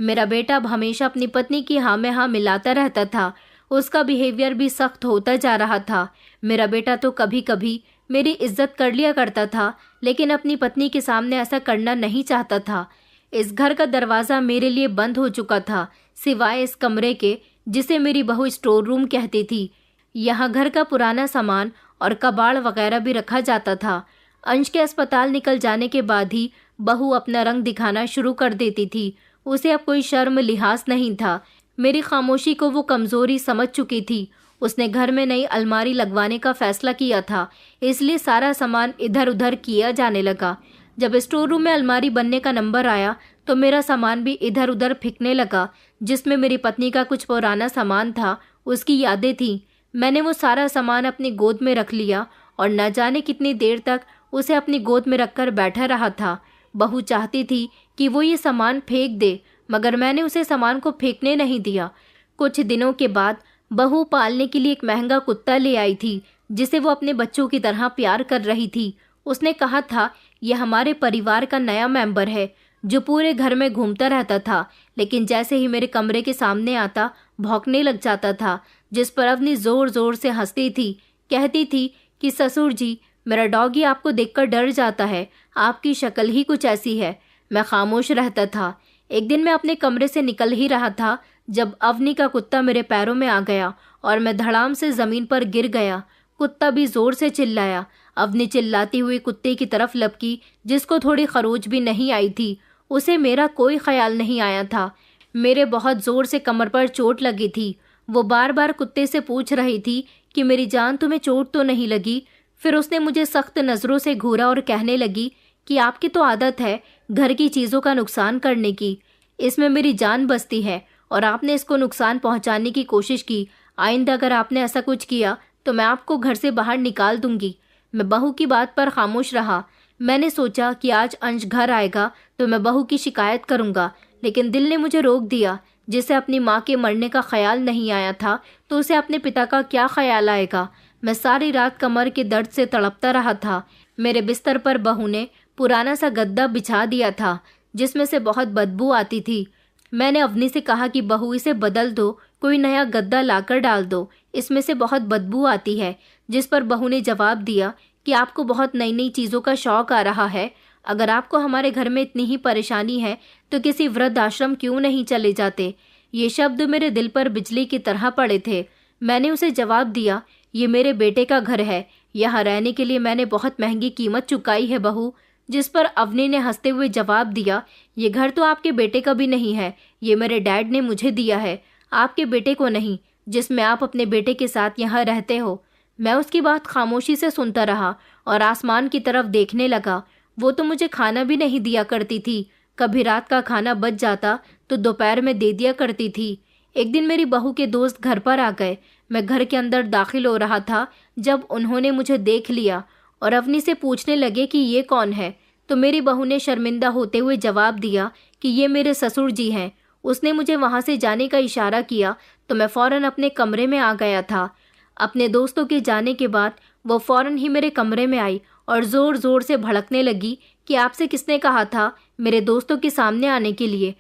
मेरा बेटा अब हमेशा अपनी पत्नी की हाँ में हाँ मिलाता रहता था। उसका बिहेवियर भी सख्त होता जा रहा था। मेरा बेटा तो कभी कभी मेरी इज्जत कर लिया करता था, लेकिन अपनी पत्नी के सामने ऐसा करना नहीं चाहता था। इस घर का दरवाज़ा मेरे लिए बंद हो चुका था, सिवाय इस कमरे के जिसे मेरी बहू स्टोर रूम कहती थी। यहाँ घर का पुराना सामान और कबाड़ वगैरह भी रखा जाता था। अंश के अस्पताल निकल जाने के बाद ही बहू अपना रंग दिखाना शुरू कर देती थी। उसे अब कोई शर्म लिहाज नहीं था। मेरी खामोशी को वो कमज़ोरी समझ चुकी थी। उसने घर में नई अलमारी लगवाने का फैसला किया था, इसलिए सारा सामान इधर उधर किया जाने लगा। जब स्टोर रूम में अलमारी बनने का नंबर आया तो मेरा सामान भी इधर उधर फेंकने लगा। जिसमें मेरी पत्नी का कुछ पुराना सामान था, उसकी यादें थीं। मैंने वो सारा सामान अपनी गोद में रख लिया और न जाने कितनी देर तक उसे अपनी गोद में रखकर बैठा रहा था। बहू चाहती थी कि वो ये सामान फेंक दे, मगर मैंने उसे सामान को फेंकने नहीं दिया। कुछ दिनों के बाद बहू पालने के लिए एक महंगा कुत्ता ले आई थी, जिसे वो अपने बच्चों की तरह प्यार कर रही थी। उसने कहा था, यह हमारे परिवार का नया मेंबर है जो पूरे घर में घूमता रहता था, लेकिन जैसे ही मेरे कमरे के सामने आता भौंकने लग जाता था, जिस पर अवनी जोर जोर से हंसती थी। कहती थी कि ससुर जी, मेरा डॉगी आपको देखकर डर जाता है, आपकी शक्ल ही कुछ ऐसी है। मैं खामोश रहता था। एक दिन मैं अपने कमरे से निकल ही रहा था जब अवनी का कुत्ता मेरे पैरों में आ गया और मैं धड़ाम से जमीन पर गिर गया। कुत्ता भी जोर से चिल्लाया। अवनी चिल्लाती हुई कुत्ते की तरफ लपकी, जिसको थोड़ी खरोच भी नहीं आई थी। उसे मेरा कोई ख्याल नहीं आया था। मेरे बहुत जोर से कमर पर चोट लगी थी। वो बार बार कुत्ते से पूछ रही थी कि मेरी जान, तुम्हें चोट तो नहीं लगी? फिर उसने मुझे सख्त नज़रों से घूरा और कहने लगी कि आपकी तो आदत है घर की चीज़ों का नुकसान करने की। इसमें मेरी जान बसती है और आपने इसको नुकसान पहुंचाने की कोशिश की। आइंदा अगर आपने ऐसा कुछ किया तो मैं आपको घर से बाहर निकाल दूंगी। मैं बहू की बात पर खामोश रहा। मैंने सोचा कि आज अंश घर आएगा तो मैं बहू की शिकायत करूंगा, लेकिन दिल ने मुझे रोक दिया। जिसे अपनी माँ के मरने का ख्याल नहीं आया था तो उसे अपने पिता का क्या ख्याल आएगा। मैं सारी रात कमर के दर्द से तड़पता रहा था। मेरे बिस्तर पर बहू ने पुराना सा गद्दा बिछा दिया था जिसमें से बहुत बदबू आती थी। मैंने अवनी से कहा कि बहू, इसे बदल दो, कोई नया गद्दा लाकर डाल दो, इसमें से बहुत बदबू आती है। जिस पर बहू ने जवाब दिया कि आपको बहुत नई नई चीज़ों का शौक आ रहा है। अगर आपको हमारे घर में इतनी ही परेशानी है तो किसी वृद्ध आश्रम क्यों नहीं चले जाते। ये शब्द मेरे दिल पर बिजली की तरह पड़े थे। मैंने उसे जवाब दिया, ये मेरे बेटे का घर है, यहाँ रहने के लिए मैंने बहुत महंगी कीमत चुकाई है बहू। जिस पर अवनी ने हंसते हुए जवाब दिया, ये घर तो आपके बेटे का भी नहीं है, ये मेरे डैड ने मुझे दिया है, आपके बेटे को नहीं, जिसमें आप अपने बेटे के साथ यहाँ रहते हो। मैं उसकी बात खामोशी से सुनता रहा और आसमान की तरफ देखने लगा। वो तो मुझे खाना भी नहीं दिया करती थी। कभी रात का खाना बच जाता तो दोपहर में दे दिया करती थी। एक दिन मेरी बहू के दोस्त घर पर आ गए। मैं घर के अंदर दाखिल हो रहा था जब उन्होंने मुझे देख लिया और अवनी से पूछने लगे कि ये कौन है। तो मेरी बहू ने शर्मिंदा होते हुए जवाब दिया कि ये मेरे ससुर जी हैं। उसने मुझे वहाँ से जाने का इशारा किया तो मैं फ़ौरन अपने कमरे में आ गया था। अपने दोस्तों के जाने के बाद वो फ़ौरन ही मेरे कमरे में आई और ज़ोर ज़ोर से भड़कने लगी कि आपसे किसने कहा था मेरे दोस्तों के सामने आने के लिए?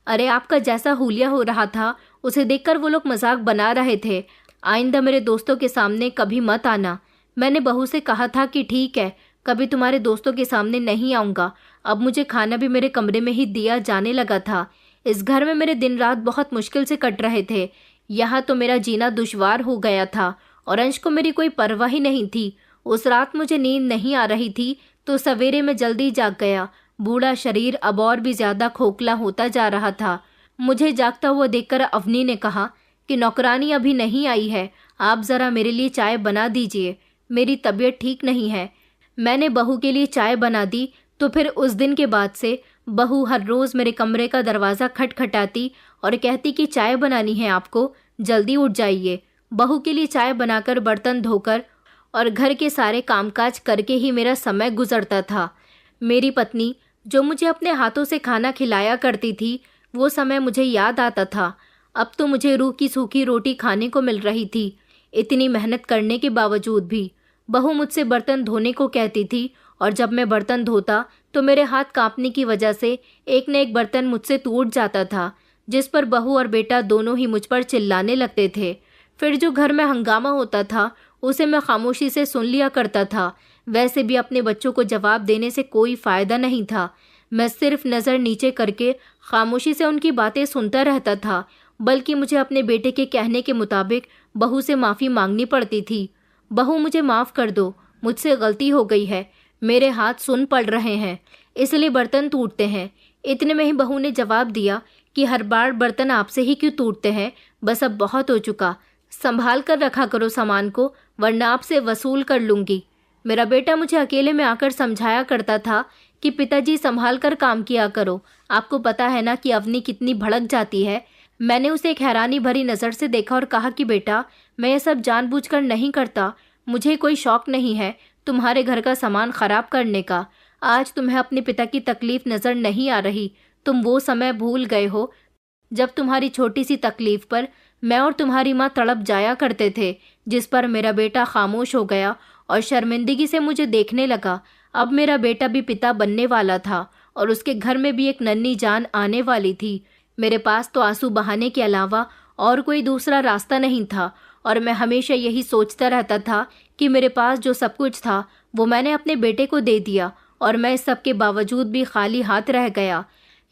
अरे, आपका जैसा हुलिया हो रहा था उसे देखकर वो लोग मजाक बना रहे थे। आइंदा मेरे दोस्तों के सामने कभी मत आना। मैंने बहू से कहा था कि ठीक है, कभी तुम्हारे दोस्तों के सामने नहीं आऊँगा। अब मुझे खाना भी मेरे कमरे में ही दिया जाने लगा था। इस घर में मेरे दिन रात बहुत मुश्किल से कट रहे थे। यहाँ तो मेरा जीना दुश्वार हो गया था और अंश को मेरी कोई परवाह ही नहीं थी। उस रात मुझे नींद नहीं आ रही थी तो सवेरे में जल्दी जाग गया। बूढ़ा शरीर अब और भी ज़्यादा खोखला होता जा रहा था। मुझे जागता हुआ देखकर अवनी ने कहा कि नौकरानी अभी नहीं आई है, आप ज़रा मेरे लिए चाय बना दीजिए, मेरी तबीयत ठीक नहीं है। मैंने बहू के लिए चाय बना दी तो फिर उस दिन के बाद से बहू हर रोज़ मेरे कमरे का दरवाज़ा खटखटाती और कहती कि चाय बनानी है आपको, जल्दी उठ जाइए। बहू के लिए चाय बनाकर, बर्तन धोकर और घर के सारे कामकाज करके ही मेरा समय गुजरता था। मेरी पत्नी जो मुझे अपने हाथों से खाना खिलाया करती थी, वो समय मुझे याद आता था। अब तो मुझे रूह की सूखी रोटी खाने को मिल रही थी। इतनी मेहनत करने के बावजूद भी बहू मुझसे बर्तन धोने को कहती थी और जब मैं बर्तन धोता तो मेरे हाथ कांपने की वजह से एक न एक बर्तन मुझसे टूट जाता था, जिस पर बहू और बेटा दोनों ही मुझ पर चिल्लाने लगते थे। फिर जो घर में हंगामा होता था उसे मैं खामोशी से सुन लिया करता था। वैसे भी अपने बच्चों को जवाब देने से कोई फ़ायदा नहीं था। मैं सिर्फ नज़र नीचे करके खामोशी से उनकी बातें सुनता रहता था, बल्कि मुझे अपने बेटे के कहने के मुताबिक बहू से माफ़ी मांगनी पड़ती थी। बहू, मुझे माफ़ कर दो, मुझसे गलती हो गई है, मेरे हाथ सुन पड़ रहे हैं, इसलिए बर्तन टूटते हैं। इतने में ही बहू ने जवाब दिया कि हर बार बर्तन आपसे ही क्यों टूटते हैं, बस अब बहुत हो चुका, संभाल कर रखा करो सामान को, वरना आपसे वसूल कर लूँगी। मेरा बेटा मुझे अकेले में आकर समझाया करता था कि पिताजी संभाल कर काम किया करो, आपको पता है ना कि अवनी कितनी भड़क जाती है। मैंने उसे एक हैरानी भरी नज़र से देखा और कहा कि बेटा, मैं ये सब जानबूझकर नहीं करता, मुझे कोई शौक नहीं है तुम्हारे घर का सामान ख़राब करने का। आज तुम्हें अपने पिता की तकलीफ़ नज़र नहीं आ रही, तुम वो समय भूल गए हो जब तुम्हारी छोटी सी तकलीफ़ पर मैं और तुम्हारी माँ तड़प जाया करते थे। जिस पर मेरा बेटा खामोश हो गया और शर्मिंदगी से मुझे देखने लगा। अब मेरा बेटा भी पिता बनने वाला था और उसके घर में भी एक नन्ही जान आने वाली थी। मेरे पास तो आंसू बहाने के अलावा और कोई दूसरा रास्ता नहीं था और मैं हमेशा यही सोचता रहता था कि मेरे पास जो सब कुछ था वो मैंने अपने बेटे को दे दिया और मैं इस सब के बावजूद भी खाली हाथ रह गया।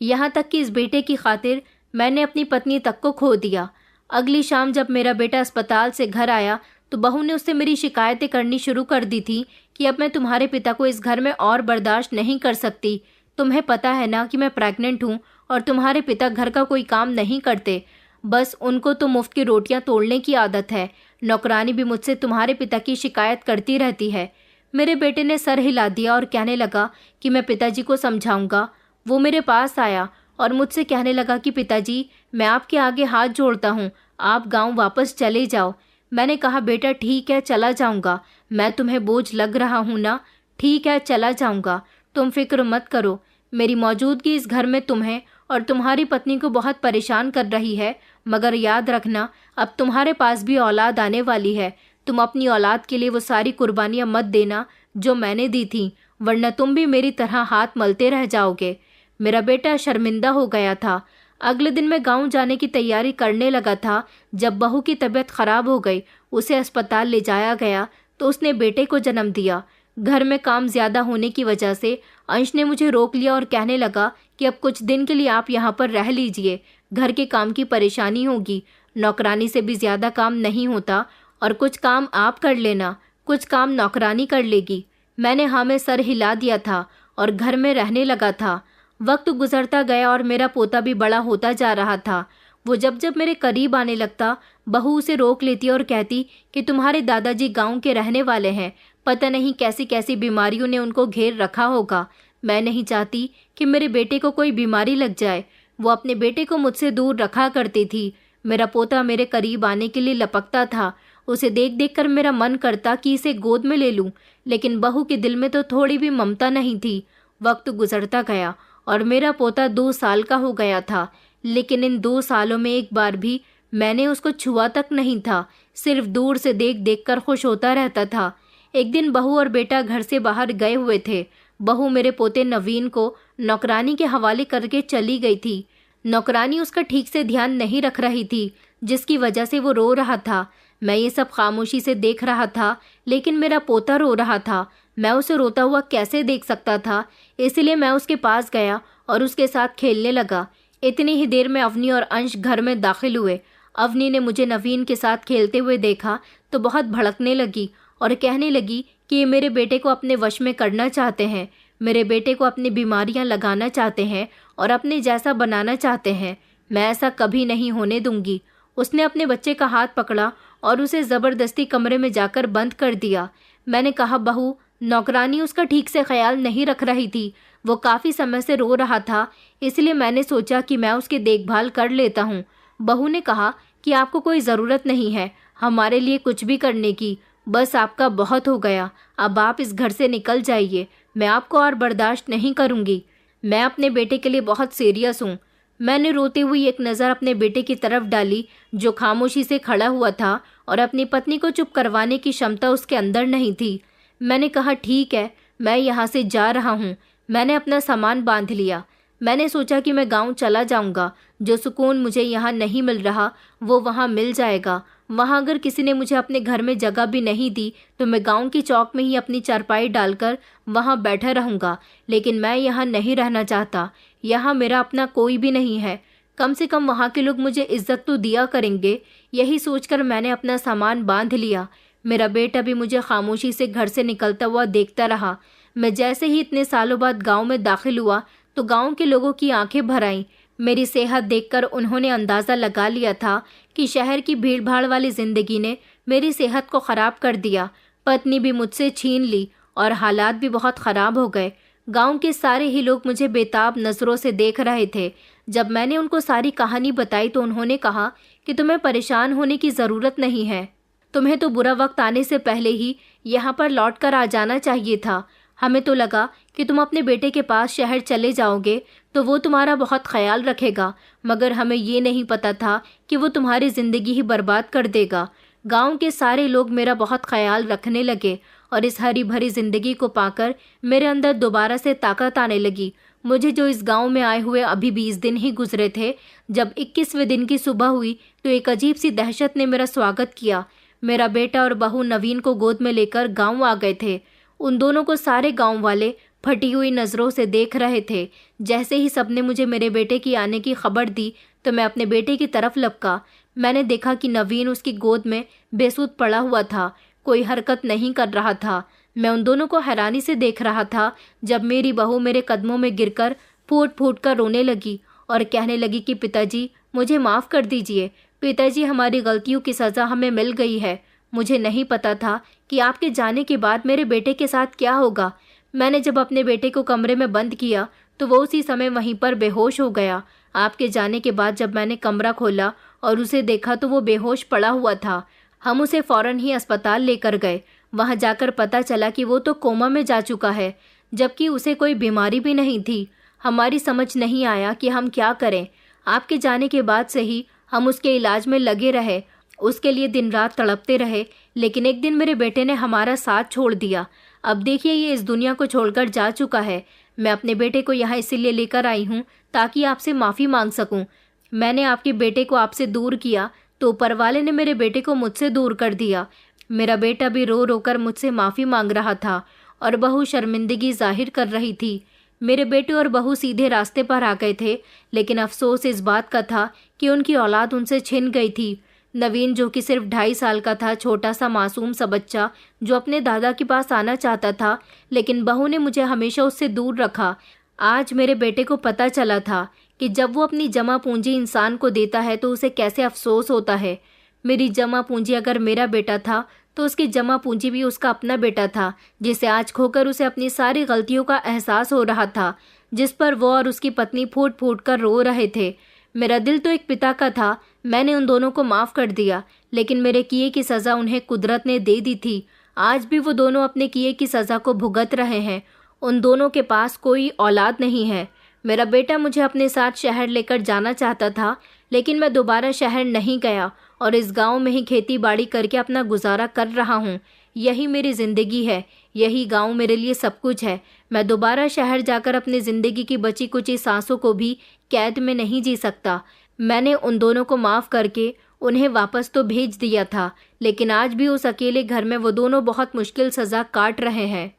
यहाँ तक कि इस बेटे की खातिर मैंने अपनी पत्नी तक को खो दिया। अगली शाम जब मेरा बेटा अस्पताल से घर आया तो बहू ने उससे मेरी शिकायतें करनी शुरू कर दी थी कि अब मैं तुम्हारे पिता को इस घर में और बर्दाश्त नहीं कर सकती। तुम्हें पता है ना कि मैं प्रेग्नेंट हूँ और तुम्हारे पिता घर का कोई काम नहीं करते, बस उनको तो मुफ्त की रोटियां तोड़ने की आदत है। नौकरानी भी मुझसे तुम्हारे पिता की शिकायत करती रहती है। मेरे बेटे ने सर हिला दिया और कहने लगा कि मैं पिताजी को समझाऊंगा। वो मेरे पास आया और मुझसे कहने लगा कि पिताजी, मैं आपके आगे हाथ जोड़ता हूँ, आप गांव वापस चले जाओ। मैंने कहा, बेटा ठीक है, चला जाऊंगा, मैं तुम्हें बोझ लग रहा हूँ ना? ठीक है, चला जाऊंगा, तुम फिक्र मत करो। मेरी मौजूदगी इस घर में तुम्हें और तुम्हारी पत्नी को बहुत परेशान कर रही है, मगर याद रखना, अब तुम्हारे पास भी औलाद आने वाली है। तुम अपनी औलाद के लिए वो सारी कुर्बानियां मत देना जो मैंने दी थी, वरना तुम भी मेरी तरह हाथ मलते रह जाओगे। मेरा बेटा शर्मिंदा हो गया था। अगले दिन मैं गांव जाने की तैयारी करने लगा था जब बहू की तबीयत खराब हो गई। उसे अस्पताल ले जाया गया तो उसने बेटे को जन्म दिया। घर में काम ज्यादा होने की वजह से अंश ने मुझे रोक लिया और कहने लगा कि अब कुछ दिन के लिए आप यहाँ पर रह लीजिए, घर के काम की परेशानी होगी, नौकरानी से भी ज्यादा काम नहीं होता और कुछ काम आप कर लेना, कुछ काम नौकरानी कर लेगी। मैंने हाँ में सर हिला दिया था और घर में रहने लगा था। वक्त गुजरता गया और मेरा पोता भी बड़ा होता जा रहा था। वो जब जब मेरे करीब आने लगता, बहू उसे रोक लेती और कहती कि तुम्हारे दादाजी गांव के रहने वाले हैं, पता नहीं कैसी कैसी बीमारियों ने उनको घेर रखा होगा। मैं नहीं चाहती कि मेरे बेटे को कोई बीमारी लग जाए। वो अपने बेटे को मुझसे दूर रखा करती थी। मेरा पोता मेरे करीब आने के लिए लपकता था। उसे देख देख कर मेरा मन करता कि इसे गोद में ले लूं, लेकिन बहू के दिल में तो थोड़ी भी ममता नहीं थी। वक्त गुजरता गया और मेरा पोता 2 साल का हो गया था, लेकिन इन 2 सालों में एक बार भी मैंने उसको छुआ तक नहीं था, सिर्फ दूर से देख देख कर खुश होता रहता था। एक दिन बहू और बेटा घर से बाहर गए हुए थे। बहू मेरे पोते नवीन को नौकरानी के हवाले करके चली गई थी। नौकरानी उसका ठीक से ध्यान नहीं रख रही थी, जिसकी वजह से वो रो रहा था। मैं ये सब खामोशी से देख रहा था, लेकिन मेरा पोता रो रहा था। मैं उसे रोता हुआ कैसे देख सकता था, इसलिए मैं उसके पास गया और उसके साथ खेलने लगा। इतनी ही देर में अवनी और अंश घर में दाखिल हुए। अवनी ने मुझे नवीन के साथ खेलते हुए देखा तो बहुत भड़कने लगी और कहने लगी कि ये मेरे बेटे को अपने वश में करना चाहते हैं, मेरे बेटे को अपनी बीमारियां लगाना चाहते हैं और अपने जैसा बनाना चाहते हैं। मैं ऐसा कभी नहीं होने दूंगी। उसने अपने बच्चे का हाथ पकड़ा और उसे ज़बरदस्ती कमरे में जाकर बंद कर दिया। मैंने कहा, बहू, नौकरानी उसका ठीक से ख्याल नहीं रख रही थी, वो काफ़ी समय से रो रहा था, इसलिए मैंने सोचा कि मैं उसकी देखभाल कर लेता हूँ। बहू ने कहा कि आपको कोई ज़रूरत नहीं है हमारे लिए कुछ भी करने की, बस आपका बहुत हो गया, अब आप इस घर से निकल जाइए, मैं आपको और बर्दाश्त नहीं करूँगी। मैं अपने बेटे के लिए बहुत सीरियस हूँ। मैंने रोते हुए एक नज़र अपने बेटे की तरफ डाली जो खामोशी से खड़ा हुआ था और अपनी पत्नी को चुप करवाने की क्षमता उसके अंदर नहीं थी। मैंने कहा, ठीक है, मैं यहाँ से जा रहा हूँ। मैंने अपना सामान बांध लिया। मैंने सोचा कि मैं गांव चला जाऊंगा। जो सुकून मुझे यहाँ नहीं मिल रहा वो वहाँ मिल जाएगा। वहाँ अगर किसी ने मुझे अपने घर में जगह भी नहीं दी तो मैं गांव की चौक में ही अपनी चारपाई डालकर वहाँ बैठा रहूँगा, लेकिन मैं यहाँ नहीं रहना चाहता। यहाँ मेरा अपना कोई भी नहीं है, कम से कम वहाँ के लोग मुझे इज्जत तो दिया करेंगे। यही सोचकर मैंने अपना सामान बांध लिया। मेरा बेटा भी मुझे खामोशी से घर से निकलता हुआ देखता रहा। मैं जैसे ही इतने सालों बाद गांव में दाखिल हुआ तो गांव के लोगों की आंखें भर आईं। मेरी सेहत देखकर उन्होंने अंदाज़ा लगा लिया था कि शहर की भीड़भाड़ वाली ज़िंदगी ने मेरी सेहत को ख़राब कर दिया। पत्नी भी मुझसे छीन ली और हालात भी बहुत ख़राब हो गए। गांव के सारे ही लोग मुझे बेताब नज़रों से देख रहे थे। जब मैंने उनको सारी कहानी बताई तो उन्होंने कहा कि तुम्हें परेशान होने की ज़रूरत नहीं है, तुम्हें तो बुरा वक्त आने से पहले ही यहाँ पर लौट कर आ जाना चाहिए था। हमें तो लगा कि तुम अपने बेटे के पास शहर चले जाओगे तो वो तुम्हारा बहुत ख्याल रखेगा, मगर हमें ये नहीं पता था कि वो तुम्हारी ज़िंदगी ही बर्बाद कर देगा। गांव के सारे लोग मेरा बहुत ख्याल रखने लगे और इस हरी भरी जिंदगी को पाकर मेरे अंदर दोबारा से ताकत आने लगी। मुझे जो इस गांव में आए हुए अभी 20 दिन ही गुजरे थे, जब 21वें दिन की सुबह हुई तो एक अजीब सी दहशत ने मेरा स्वागत किया। मेरा बेटा और बहू नवीन को गोद में लेकर गांव आ गए थे। उन दोनों को सारे गांव वाले फटी हुई नज़रों से देख रहे थे। जैसे ही सबने मुझे मेरे बेटे की आने की खबर दी तो मैं अपने बेटे की तरफ लपका। मैंने देखा कि नवीन उसकी गोद में बेसुध पड़ा हुआ था, कोई हरकत नहीं कर रहा था। मैं उन दोनों को हैरानी से देख रहा था जब मेरी बहू मेरे कदमों में गिरकर फूट फूट कर रोने लगी और कहने लगी कि पिताजी मुझे माफ़ कर दीजिए, पिताजी हमारी गलतियों की सज़ा हमें मिल गई है। मुझे नहीं पता था कि आपके जाने के बाद मेरे बेटे के साथ क्या होगा। मैंने जब अपने बेटे को कमरे में बंद किया तो वो उसी समय वहीं पर बेहोश हो गया। आपके जाने के बाद जब मैंने कमरा खोला और उसे देखा तो वो बेहोश पड़ा हुआ था। हम उसे फौरन ही अस्पताल लेकर गए। वहां जाकर पता चला कि वो तो कोमा में जा चुका है, जबकि उसे कोई बीमारी भी नहीं थी। हमारी समझ नहीं आया कि हम क्या करें। आपके जाने के बाद से ही हम उसके इलाज में लगे रहे, उसके लिए दिन रात तड़पते रहे, लेकिन एक दिन मेरे बेटे ने हमारा साथ छोड़ दिया। अब देखिए ये इस दुनिया को छोड़कर जा चुका है। मैं अपने बेटे को यहाँ इसीलिए लेकर आई हूँ ताकि आपसे माफ़ी मांग सकूँ। मैंने आपके बेटे को आपसे दूर किया तो ऊपर वाले ने मेरे बेटे को मुझसे दूर कर दिया। मेरा बेटा भी रो रो कर मुझसे माफ़ी मांग रहा था और बहू शर्मिंदगी जाहिर कर रही थी। मेरे बेटे और बहू सीधे रास्ते पर आ गए थे, लेकिन अफसोस इस बात का था कि उनकी औलाद उनसे छिन गई थी। नवीन जो कि सिर्फ 2.5 साल का था, छोटा सा मासूम सा बच्चा जो अपने दादा के पास आना चाहता था, लेकिन बहू ने मुझे हमेशा उससे दूर रखा। आज मेरे बेटे को पता चला था कि जब वो अपनी जमा पूंजी इंसान को देता है तो उसे कैसे अफसोस होता है। मेरी जमा पूंजी अगर मेरा बेटा था तो उसकी जमा पूंजी भी उसका अपना बेटा था, जिसे आज खोकर उसे अपनी सारी गलतियों का एहसास हो रहा था, जिस पर वो और उसकी पत्नी फूट फूट कर रो रहे थे। मेरा दिल तो एक पिता का था। मैंने उन दोनों को माफ़ कर दिया, लेकिन मेरे किए की सज़ा उन्हें कुदरत ने दे दी थी। आज भी वो दोनों अपने किए की सज़ा को भुगत रहे हैं। उन दोनों के पास कोई औलाद नहीं है। मेरा बेटा मुझे अपने साथ शहर लेकर जाना चाहता था, लेकिन मैं दोबारा शहर नहीं गया और इस गांव में ही खेती बाड़ी करके अपना गुजारा कर रहा हूँ। यही मेरी ज़िंदगी है, यही गांव मेरे लिए सब कुछ है। मैं दोबारा शहर जाकर अपनी ज़िंदगी की बची कुची सांसों को भी कैद में नहीं जी सकता। मैंने उन दोनों को माफ़ करके उन्हें वापस तो भेज दिया था, लेकिन आज भी उस अकेले घर में वो दोनों बहुत मुश्किल सज़ा काट रहे हैं।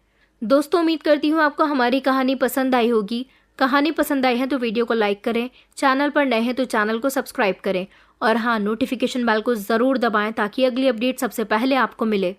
दोस्तों, उम्मीद करती हूँ आपको हमारी कहानी पसंद आई होगी। कहानी पसंद आई है तो वीडियो को लाइक करें, चैनल पर नए हैं तो चैनल को सब्सक्राइब करें और हाँ, नोटिफिकेशन बेल को ज़रूर दबाएं ताकि अगली अपडेट सबसे पहले आपको मिले।